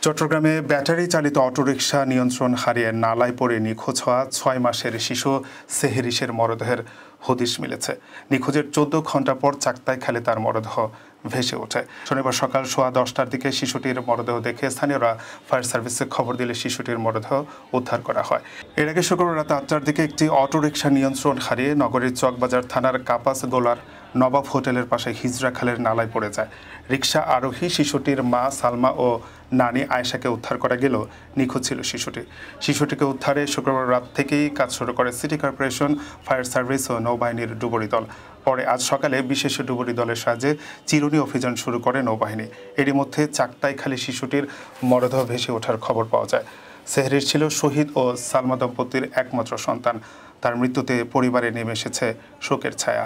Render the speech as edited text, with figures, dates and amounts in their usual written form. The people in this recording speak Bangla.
চট্টগ্রামে ব্যাটারি চালিত অটোরিকশা নিয়ন্ত্রণ হারিয়ে নালায় পড়ে নিখোঁজ হওয়া ৬ মাসের শিশু সেহেরিসের মরদেহের হদিশ মিলেছে। নিখোঁজের ১৪ ঘণ্টা পর চাক্তাই খালে তার মরদেহ ভেসে ওঠে। শনিবার সকাল 10:15টার দিকে শিশুটির মরদেহ দেখে স্থানীয়রা ফায়ার সার্ভিসে খবর দিলে শিশুটির মরদেহ উদ্ধার করা হয়। এর আগে শুক্রবার রাত ৮টার দিকে একটি অটোরিকশা নিয়ন্ত্রণ হারিয়ে নগরীর চকবাজার থানার কাপাস গোলার নবাব হোটেলের পাশে হিজরা খালের নালায় পড়ে যায়। রিকশা আরোহী শিশুটির মা সালমা ও নানি আয়েশাকে উদ্ধার করা গেলেও নিখোঁজ ছিল শিশুটিকে উদ্ধারে শুক্রবার রাত থেকেই কাজ শুরু করে সিটি কর্পোরেশন, ফায়ার সার্ভিস ও নৌবাহিনীর ডুবুরি দল। পরে আজ সকালে বিশেষ ডুবুরি দলের সাহায্যে চিরুনি অভিযান শুরু করে নৌবাহিনী। এরই মধ্যে চাক্তাই খালি শিশুটির মরদেহ ভেসে ওঠার খবর পাওয়া যায়। সেহরির ছিল শহীদ ও সালমা দম্পতির একমাত্র সন্তান। তার মৃত্যুতে পরিবারে নেমে এসেছে শোকের ছায়া।